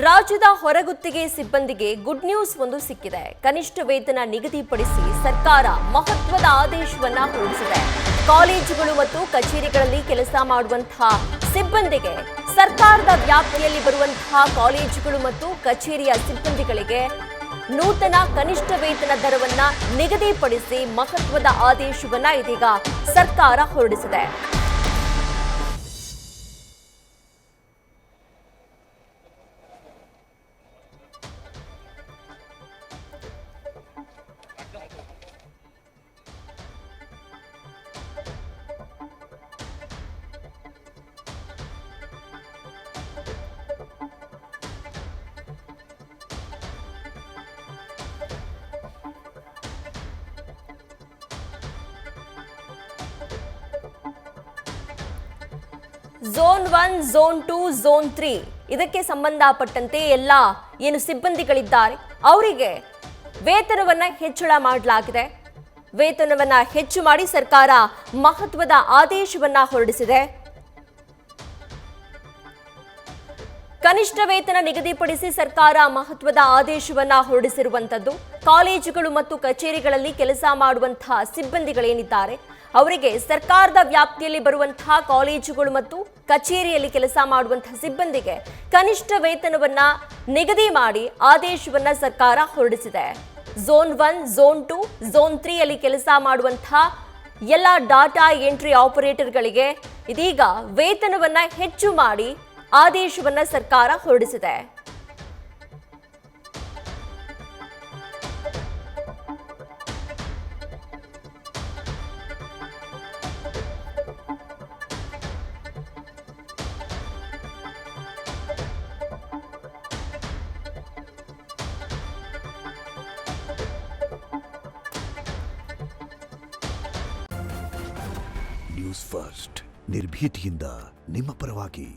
ರಾಜ್ಯದ ಹೊರಗುತ್ತಿಗೆ ಸಿಬ್ಬಂದಿಗೆ ಗುಡ್ ನ್ಯೂಸ್ ಒಂದು ಸಿಕ್ಕಿದೆ. ಕನಿಷ್ಠ ವೇತನ ನಿಗದಿಪಡಿಸಿ ಸರ್ಕಾರ ಮಹತ್ವದ ಆದೇಶವನ್ನ ಹೊರಡಿಸಿದೆ. ಕಾಲೇಜುಗಳು ಮತ್ತು ಕಚೇರಿಗಳಲ್ಲಿ ಕೆಲಸ ಮಾಡುವಂತಹ ಸಿಬ್ಬಂದಿಗೆ ಸರ್ಕಾರದ ವ್ಯಾಪ್ತಿಯಲ್ಲಿ ಬರುವಂತಹ ಕಾಲೇಜುಗಳು ಮತ್ತು ಕಚೇರಿಯ ಸಿಬ್ಬಂದಿಗಳಿಗೆ ನೂತನ ಕನಿಷ್ಠ ವೇತನ ದರವನ್ನ ನಿಗದಿಪಡಿಸಿ ಮಹತ್ವದ ಆದೇಶವನ್ನ ಇದೀಗ ಸರ್ಕಾರ ಹೊರಡಿಸಿದೆ. ಝೋನ್ 1, ಝೋನ್ 2, ಝೋನ್ 3 ಇದಕ್ಕೆ ಸಂಬಂಧಪಟ್ಟಂತೆ ಎಲ್ಲ ಏನು ಸಿಬ್ಬಂದಿಗಳಿದ್ದಾರೆ ಅವರಿಗೆ ವೇತನವನ್ನ ಹೆಚ್ಚಳ ಮಾಡಲಾಗಿದೆ. ವೇತನವನ್ನ ಹೆಚ್ಚು ಮಾಡಿ ಸರ್ಕಾರ ಮಹತ್ವದ ಆದೇಶವನ್ನ ಹೊರಡಿಸಿದೆ. ಕನಿಷ್ಠ ವೇತನ ನಿಗದಿಪಡಿಸಿ ಸರ್ಕಾರ ಮಹತ್ವದ ಆದೇಶವನ್ನ ಹೊರಡಿಸಿರುವಂತದ್ದು. ಕಾಲೇಜುಗಳು ಮತ್ತು ಕಚೇರಿಗಳಲ್ಲಿ ಕೆಲಸ ಮಾಡುವಂತಹ ಸಿಬ್ಬಂದಿಗಳೇನಿದ್ದಾರೆ ಅವರಿಗೆ ಸರ್ಕಾರದ ವ್ಯಾಪ್ತಿಯಲ್ಲಿ ಬರುವಂತಹ ಕಾಲೇಜುಗಳು ಮತ್ತು ಕಚೇರಿಯಲ್ಲಿ ಕೆಲಸ ಮಾಡುವಂತಹ ಸಿಬ್ಬಂದಿಗೆ ಕನಿಷ್ಠ ವೇತನವನ್ನ ನಿಗದಿ ಮಾಡಿ ಆದೇಶವನ್ನ ಸರ್ಕಾರ ಹೊರಡಿಸಿದೆ. ಝೋನ್ 1, ಝೋನ್ 2, ಝೋನ್ 3 ಅಲ್ಲಿ ಕೆಲಸ ಮಾಡುವಂತಹ ಎಲ್ಲ ಡಾಟಾ ಎಂಟ್ರಿ ಆಪರೇಟರ್ಗಳಿಗೆ ಇದೀಗ ವೇತನವನ್ನ ಹೆಚ್ಚು ಮಾಡಿ ಆದೇಶವನ್ನ ಸರ್ಕಾರ ಹೊರಡಿಸಿದೆ. ನ್ಯೂಸ್ ಫಸ್ಟ್ ನಿರ್ಭೀತಿಯಿಂದ ನಿಮ್ಮ ಪರವಾಗಿ.